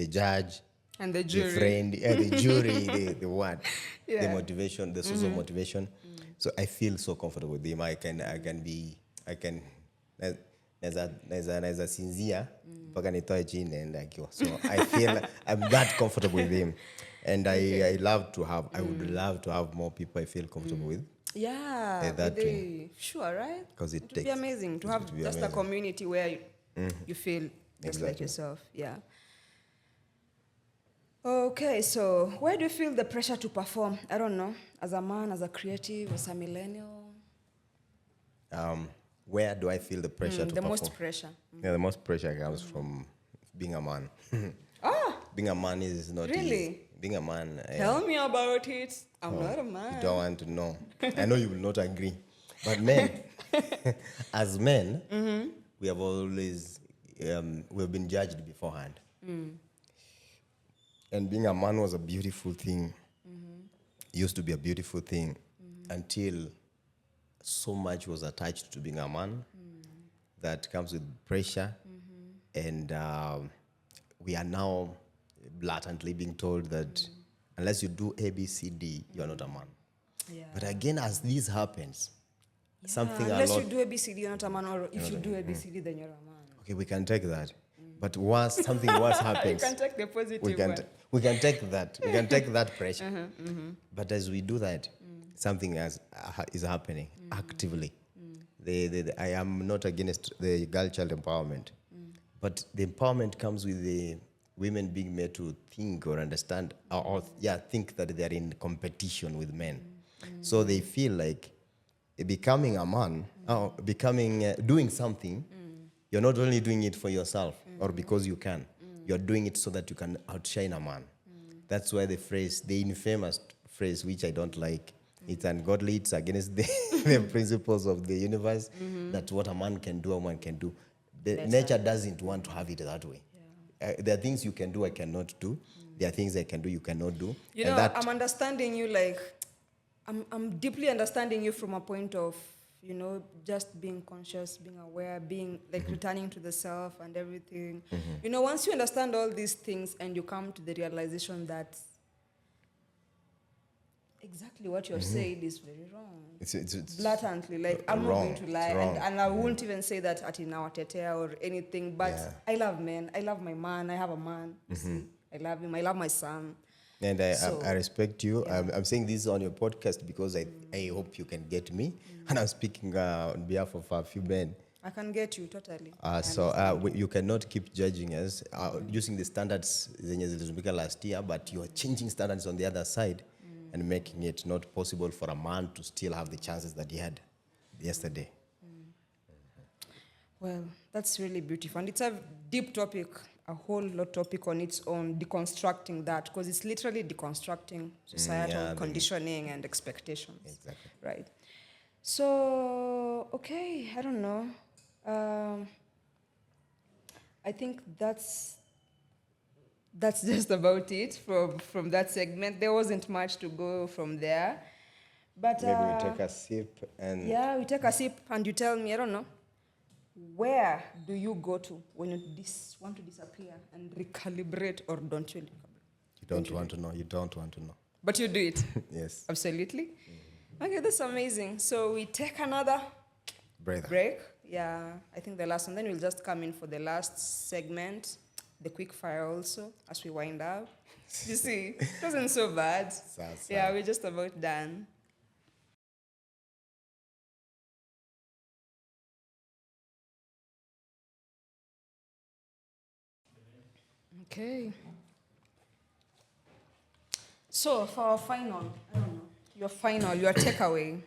judge, And the the jury. friend, the jury, the what, the Yeah. motivation, the source of motivation. So I feel so comfortable with him. I can naweza sinzia mpaka nitoe chini naenda akiwa. So I feel I'm that comfortable with him, and I love to have. I would love to have more people I feel comfortable with. Yeah, that way. sure, right? 'Cause it would be takes- amazing to it have would be just a amazing. community where you feel just like Exactly. yourself. Yeah. Okay, so where do you feel the pressure to perform? I don't know, as a man, as a creative, as a millennial. Where do I feel the pressure to The perform? most pressure. Yeah, the most pressure comes from being a man. Being a man is not Really? easy. Being a man, Tell me about it. I'm not a you man. don't want to know. I know you will not agree. But men, as men, we have always, we've been judged beforehand. And being a man was a beautiful thing. Used to be a beautiful thing until so much was attached to being a man that comes with pressure. And we are now blatantly being told that unless you do A, B, C, D, you are not a man. Yeah. But again, as this happens, something Unless a you lot. do ABCD, you're not a man, or if you do ABCD, then you're a man. Okay, we can take that. But once something worse You happens, can take the positive we can one. we can take that. We can take that pressure. But as we do that, something is happening actively. I am not against the girl child empowerment, but the empowerment comes with the women being made to think or understand, think that they are in competition with men. So they feel like becoming a man, or doing something. You're not only doing it for yourself or because you can. You're doing it so that you can outshine a man. That's why the infamous phrase, which I don't like, it's ungodly, it's against the principles of the universe, that what a man can do, a woman can do. Nature doesn't want to have it that way. There are things you can do, I cannot do. There are things I can do, you cannot do. You know, I'm understanding you like, I'm deeply understanding you from a point of, you know, just being conscious, being aware, being like returning to the self and everything. You know, once you understand all these things and you come to the realization that exactly what you've said is very wrong. It's Blatantly, like I'm not wrong. going to lie, It's wrong. and I won't even say that at Inawatetea or anything, but Yeah. I love men. I love my man. I have a man. You see? I love him. I love my son. And So, I respect you. I'm saying this on your podcast because I hope you can get me. And I'm speaking on behalf of a few men. I can get you totally. You cannot keep judging us using the standards zenye zilitumika last year, but you are changing standards on the other side and making it not possible for a man to still have the chances that he had yesterday. Well, that's really beautiful. And it's a deep topic, a whole lot topic on its own, deconstructing that, because it's literally deconstructing societal conditioning and expectations. Exactly. Right. So, okay, I don't know. I think that's just about it from that segment. There wasn't much to go from there. But Maybe we take a sip and yeah, we take a sip and you tell me, I don't know, where do you go to when you want to disappear and recalibrate, or don't you? you don't want to know. You don't want to know. But you do it. Yes. Absolutely. Okay, that's amazing. So we take another Brother. break. Yeah, I think the last one. Then we'll just come in for the last segment, the quick fire also, as we wind up. You see, it wasn't so bad. Yeah, we're just about done. Okay. So for our final, I don't know, your takeaway,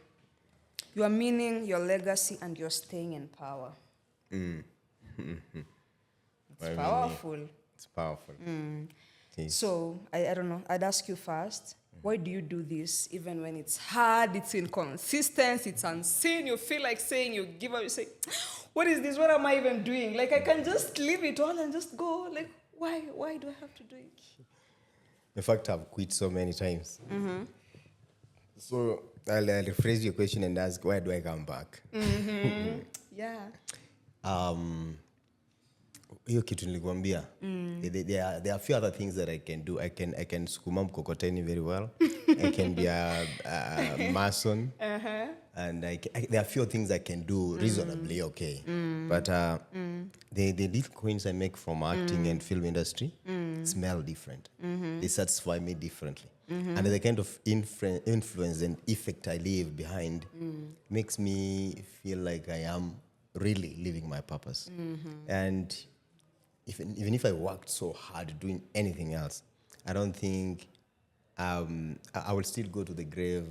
your meaning, your legacy, and your staying in power. It's Well, powerful. It's powerful. Yes. So I don't know. I'd ask you first. Why do you do this even when it's hard, it's inconsistent, it's unseen, you feel like saying, you give up, you say, what is this? What am I even doing? Like, I can just leave it all and just go. Like, why do I have to do it? In fact, I've quit so many times. So I'll rephrase your question and ask, why do I come back? Yeah. Hiyo kitu nilikwambia. There are a few other things that I can do. I can sukuma mkokoteni very well. I can be a mason. And there are few things I can do reasonably okay. But the little coins I make from acting and film industry smell different. They satisfy me differently. And the kind of influence and effect I leave behind makes me feel like I am really living my purpose. And even if I worked so hard doing anything else, I don't think I will still go to the grave.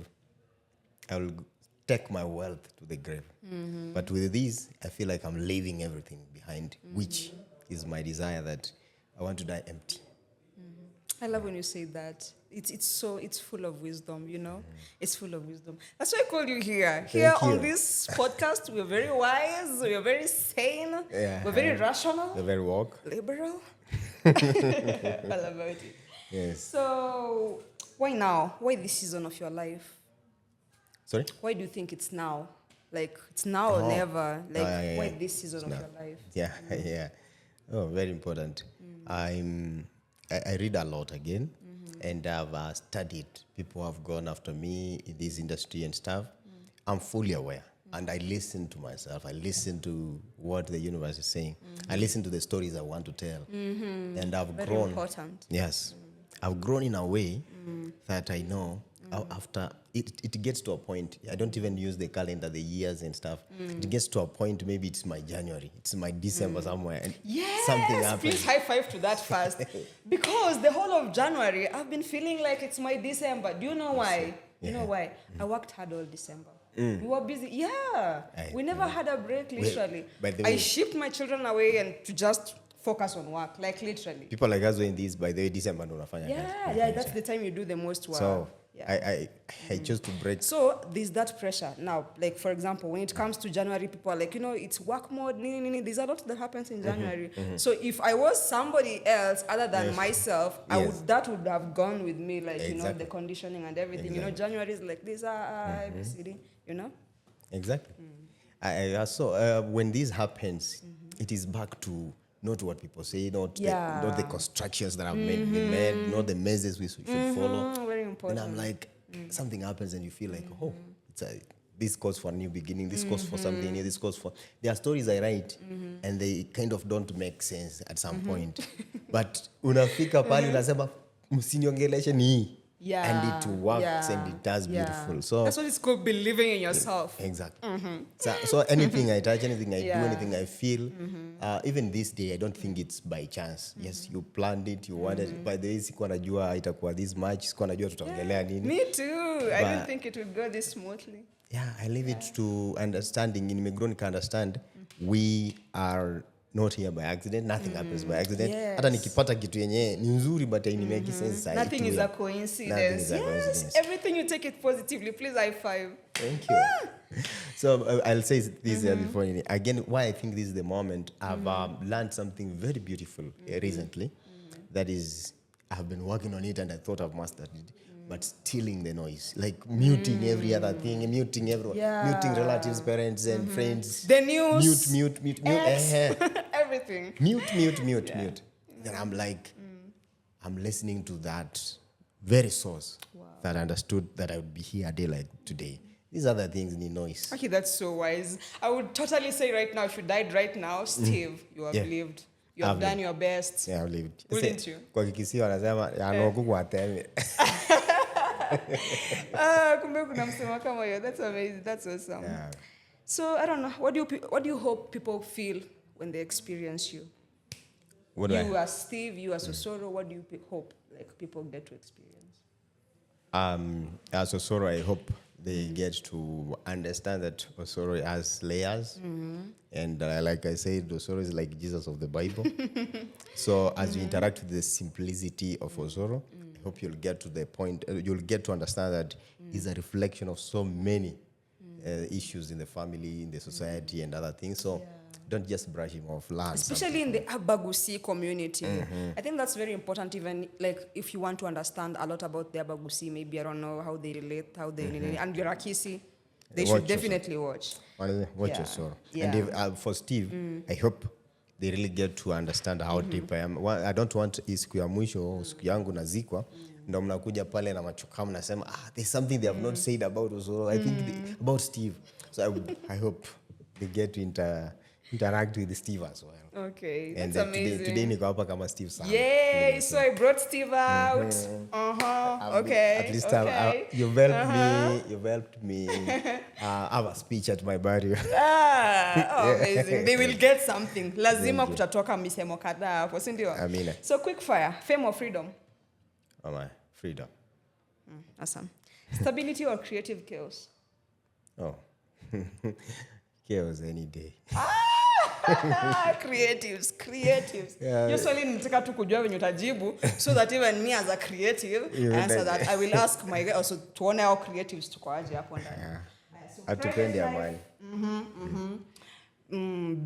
I will take my wealth to the grave. But with this, I feel like I'm leaving everything behind, which is my desire that I want to die empty. I love when you say that. It's full of wisdom, you know? It's full of wisdom. That's why I called you here. Here you. on this podcast, we're very wise, we're very sane, we're very rational, The very walk. liberal. All about it. Yes. So, why now? Why this season of your life? Sorry? Why do you think it's now? Like, it's now or never? Like, why this season of your life? Yeah, yeah. Oh, very important. I read a lot again, and I've studied people who have gone after me in this industry and stuff. I'm fully aware, and I listen to myself. I listen to what the universe is saying. I listen to the stories I want to tell, and I've Very grown. important. Yes, I've grown in a way that I know after it gets to a point. I don't even use the calendar, the years and stuff. It gets to a point, maybe it's my January, it's my December somewhere, and something happens. Please high five to that first. Because the whole of January, I've been feeling like it's my December. Do you know why? You know why? I worked hard all December. We were busy. Yeah. We never had a break, literally. by the I way- shipped my children away and to just focus on work, like literally. People like us doing this, by the way, December ndo unafanya kazi. Yeah, that's the time you do the most work. So yeah. I chose to break. So there's that pressure now. Like for example, when it comes to January, people are like, you know, it's work mode. There's a lot that happens in January. So if I was somebody else other than myself, that would have gone with me, like you know, the conditioning and everything. You know, January is like this, ABCD. You know. Exactly. So when this happens, it is back to not what people say, not the constructions that have been made, not the measures we should follow. Very important. And I'm like, something happens and you feel like, oh, this calls for a new beginning, this calls for something new, this calls for... There are stories I write and they kind of don't make sense at some point. But unafika pale unasema, msiniongeleshe ni hii. And it works and it does beautiful. So that's what it's called, believing in yourself. Exactly. So anything I touch, anything I do, anything I feel, even this day, I don't think it's by chance. Yes, you planned it, you wanted. By the way, sikuwa najua itakuwa this much, sikuwa najua tutaongelea nini. Me too. I didn't think it would go this smoothly. Yeah, I leave it to understanding. In Megron can understand, we are not here by accident. Nothing happens by accident. Hata nikipata kitu yenye ni nzuri but hainimeki sense. Nothing is a coincidence. Yes, everything you take it positively. Please high five. Thank you. So I'll say this before again. Why I think this is the moment. I've learned something very beautiful recently. That is, I've been working on it and I thought I've mastered it. But stealing the noise, like muting every other thing, muting everyone, muting relatives, parents, and friends. The news. Mute. Everything. Mute. Then I'm like, I'm listening to that very source that understood that I would be here a day like today. These other things need noise. Okay, that's so wise. I would totally say right now, if you died right now, Steve, you have lived. You have done your best. Yeah, I've lived. Wouldn't you? Kwa Kikisii wanasema yanokuku ateme. Kumbe kuna msemo kama hiyo. That's amazing. That's awesome. Yeah. So I don't know. What do you hope people feel when they experience you? You as Steve, you as Osoro, what do you hope like people get to experience? As Osoro, I hope they get to understand that Osoro has layers. And like I said, Osoro is like Jesus of the Bible. So as you interact with the simplicity of Osoro, I hope you'll get to the point, you'll get to understand that he's a reflection of so many issues in the family, in the society, and other things. So don't just brush him off. Learn Especially in something. the Abagusi community. I think that's very important, even like if you want to understand a lot about the Abagusi, maybe I don't know how they relate, how they and you're a Kisi, they should Watch definitely watch. Watch Yeah. Osoro. Yeah. And if, for Steve, I hope they really get to understand how deep I am. I don't want siku ya mwisho, siku yangu nazikwa, ndo mnakuja pale na machoka mnasema, there's something they have not said about Osoro. I think about Steve. So I hope they get to interact with Steve as well. Okay, And that's amazing. today niko hapa kama Steve Sam. Yay! So I brought Steve out. Okay. At least Okay. you've helped me. You've helped me have a speech at my burial. Amazing. They will get something. Lazima kutatoka misemo kadhaa hapo, si ndio? Amina. So quick fire, fame or freedom? Oh my, freedom. Awesome. Stability or creative chaos? Oh, chaos any day. Creatives. Yeah. Hiyo swali nitaka tu kujua venye utajibu so that even me as a creative answer that. I will ask my guy also tuone how creatives tuko aje hapo ndani. Hatupendi amani.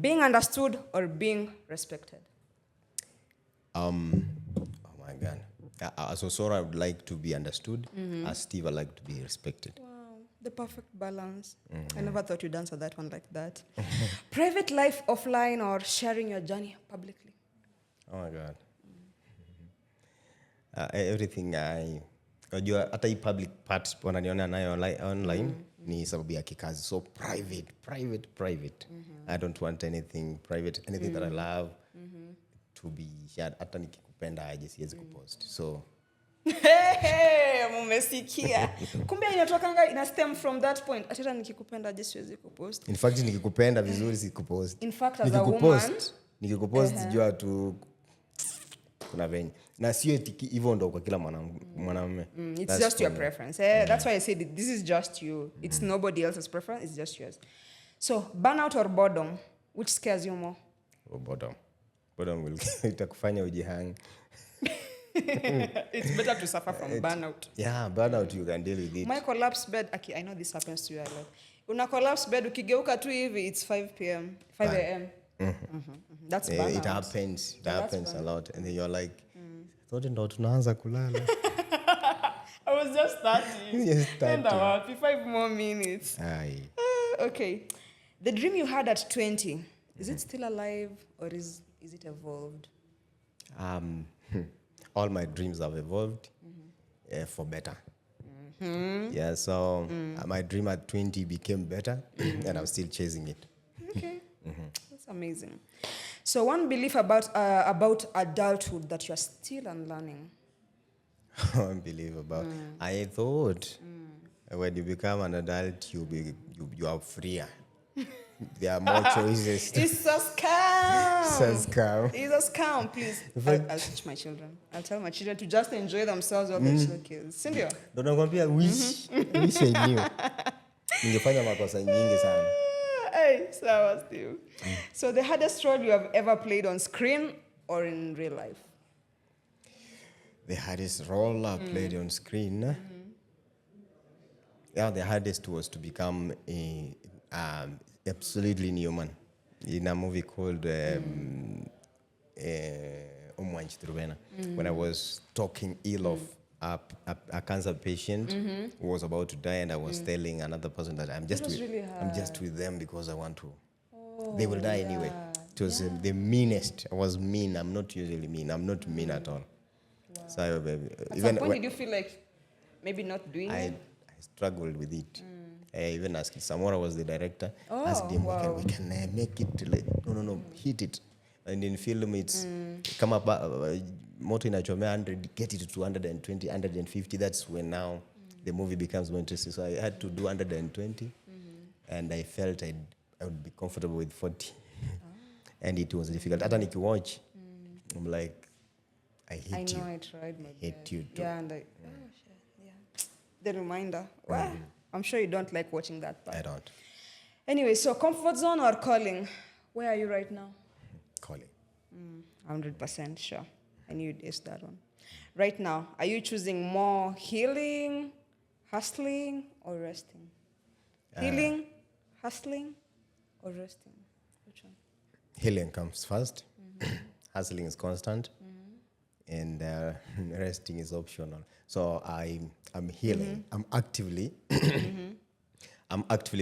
Being understood or being respected? Oh my God. As Osoro, I would like to be understood. As Steve, I like to be respected. Wow, the perfect balance. I never thought you'd answer that one like that. Private life offline or sharing your journey publicly? Oh my God. Everything unajua hata hii public part wananiona nayo online ni sababu ya kikazi. So private. I don't want anything private, anything that I love to be shared. Hata nikikupenda aje siwezi kupost. So Mumesikia. Kumbe inatokanga ina stem from that point. Hata nikikupenda aje siwezi kupost. in fact nikikupenda vizuri sikupost. In fact, as a woman, nikikupost jua tu kuna venye. Na sio hivyo ndo kwa kila mwanamume. It's just your preference. That's why I said this is just you. It's nobody else's preference. It's just yours. So, burnout or boredom, which scares you more? Oh, boredom will itakufanya ujihang. It's better to suffer from burnout. Yeah, burnout you can deal with it. My collapse bed, okay, I know this happens to you a lot. Una collapse bed, ukigeuka tu hivi, it's 5 p.m., 5 a.m. That's burnout. It happens. It happens a lot. And then you're like, thought ndo tunaanza kulala. I was just starting. Yes, starting. 5 more minutes. Aye. Okay. The dream you had at 20, is it still alive or is it evolved? All my dreams have evolved for better. Yeah, so my dream at 20 became better and I'm still chasing it. Okay. That's amazing. So one belief about adulthood that you're still unlearning. Unbelievable. I thought when you become an adult, you are freer. There are more choices. It's a scam. It's a scam. It's a scam, please. I'll teach my children. I'll tell my children to just enjoy themselves while they're still kids. Sindio? Ndo nakwambia wish I knew. Ningefanya makosa nyingi sana. Hey, sawa Steve. So the hardest role you have ever played on screen or in real life? The hardest role I played on screen. Yeah, the hardest was to become a absolutely human in a movie called when I was talking ill of a cancer patient who was about to die, and I was telling another person that I'm just with them because I want to. They will die anyway. It was the meanest. I was mean. I'm not usually mean. I'm not mean at all. Wow. So at some point, did you feel like maybe not doing it? I struggled with it. I even asked Samora was the director. Asked him, we can make it. No, hit it. And in film, it's come up. Moto inachomea 100, get it to 220, 150. That's when now the movie becomes more interesting. So I had to do 120, and I felt I would be comfortable with 40. And it was difficult. Hata nikiwatch, I'm like, I hate you. I know, I tried my best. Hate you too. Yeah, and shit, yeah. The reminder. Wow. I'm sure you don't like watching that part. I don't. Anyway, so comfort zone or calling? Where are you right now? Calling. 100% sure. I knew you'd ace that one. Right now, are you choosing more healing, hustling, or resting? Healing, hustling or resting? Which one? Healing comes first. Hustling is constant, and resting is optional. So I'm healing. I'm actively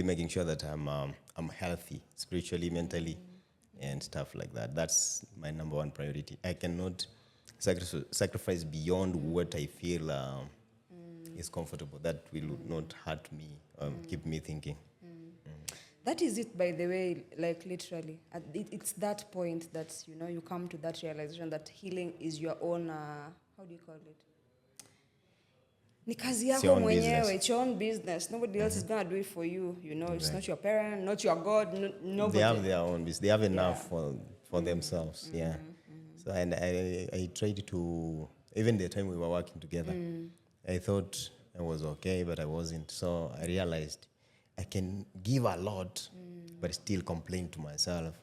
making sure that I'm healthy spiritually, mentally, and stuff like that. That's my number one priority. I cannot sacrifice beyond what I feel is comfortable. That will not hurt me, keep me thinking. That is it, by the way, like literally. It's that point that, you come to that realization that healing is your own, how do you call it? Ni kazi It's your yako own mwenyewe, business. it's your own business. Nobody else is going to do it for you. It's not your parent, not your God, nobody. They have their own business. They have enough for themselves. Yeah. So and I tried to, even the time we were working together, I thought I was okay, but I wasn't. So I realized I can give a lot, but still complain to myself,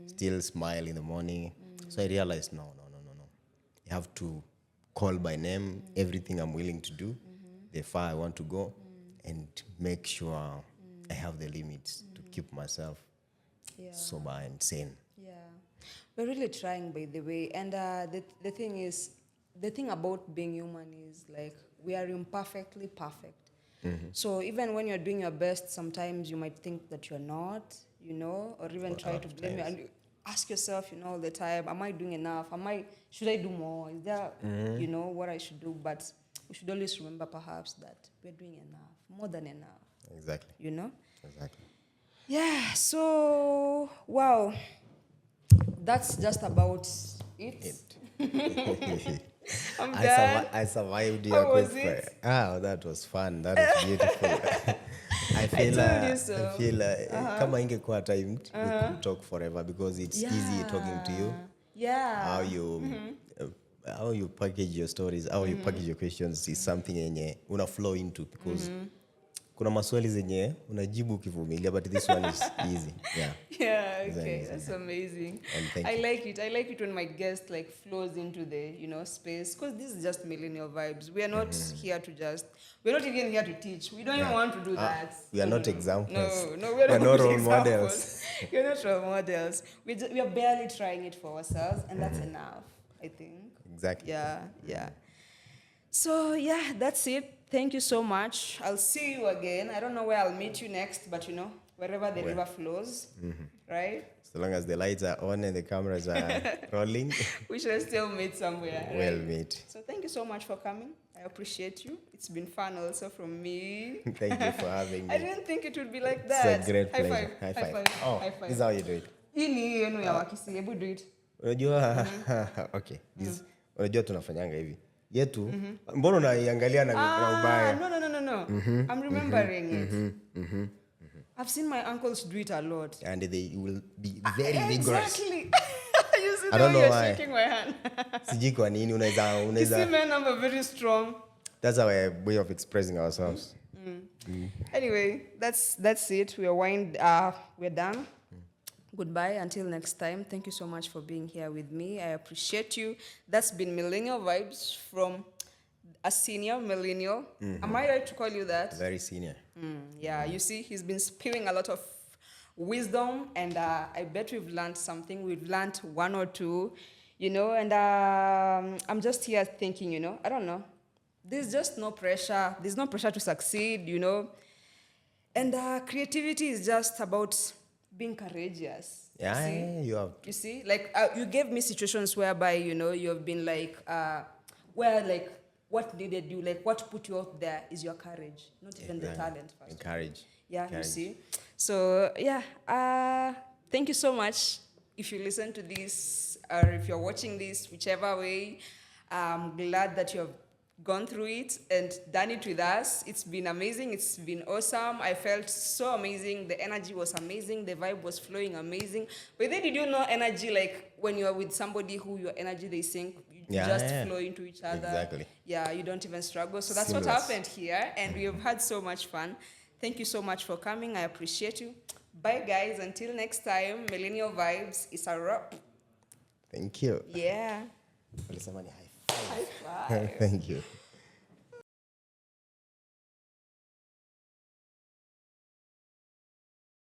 still smile in the morning. So I realized, no. You have to call by name everything I'm willing to do, the far I want to go, and make sure I have the limits to keep myself sober and sane. Yeah. We're really trying, by the way. And the thing is, the thing about being human is like we are imperfectly perfect. So even when you're doing your best, sometimes you might think that you're not, or even try to blame you. And you ask yourself, all the time, am I doing enough? Should I do more? Is there, what I should do? But we should always remember perhaps that we're doing enough, more than enough. Exactly. Exactly. Yeah, so, wow. That's just about it. I'm done. I survived How your was quick it? fire. Oh, that was fun. That was beautiful. I told you so. I feel kama ingekuwa timed, we could talk forever because it's easy talking to you. Yeah. How you package your stories, how you package your questions is something yenye una flow into because kuna maswali zenye unajibu ukivumilia, but this one is easy. Yeah, okay, that's amazing. And thank I you. like it. I like it when my guest like flows into the space, because this is just millennial vibes. We are not here to we're not even here to teach. We don't even want to do that. We are not examples. No, we're We're not not role examples. models. We're not role models. We are barely trying it for ourselves, and that's enough, I think. Exactly. Yeah. So, yeah, that's it. Thank you so much. I'll see you again. I don't know where I'll meet you next, but wherever the river flows, right? So long as the lights are on and the cameras are rolling, We shall still meet somewhere. we'll Right? meet. So, thank you so much for coming. I appreciate you. It's been fun also from me. Thank you for having me. I didn't think it would be like that. It's a great High pleasure. five. High five. Oh, Oh, high five. this is how you do it. Hii ni yenu ya Wakisi. Hebu do it. Unajua, okay. Unajua tunafanyanga hivi. Yetu, mbona unaiangalia na ubaya? No. I'm remembering it. I've seen my uncles do it a lot. And they will be very vigorous. Exactly. You see I the don't way know you're why. shaking my hand. Sijui kwa nini You see, men, I'm very strong. That's our way of expressing ourselves. Anyway, that's it. We're done. Goodbye until next time. Thank you so much for being here with me. I appreciate you. That's been Millennial Vibes from a senior millennial. Am I right to call you that? Very senior. Yeah, you see, he's been spewing a lot of wisdom, and I bet we've learned something. We've learned one or two, and I'm just here thinking, I don't know. There's just no pressure. There's no pressure to succeed, And creativity is just about being courageous. Yeah, you have to. You see, like you gave me situations whereby you've been like, what needed you, like what put you out there is your courage, not even the talent. First. Encourage. Yeah, you see. So yeah, thank you so much. If you listen to this or if you're watching this, whichever way, I'm glad that you have gone through it and done it with us. It's been amazing. It's been awesome. I felt so amazing. The energy was amazing. The vibe was flowing amazing. But then did you know energy, like when you're with somebody who your energy, they sync, you flow into each other. Exactly. Yeah, you don't even struggle. So that's Seamless. what happened here. And we have had so much fun. Thank you so much for coming. I appreciate you. Bye, guys. Until next time, Millennial Vibes is a wrap. Thank you. Yeah. High High five. Thank you.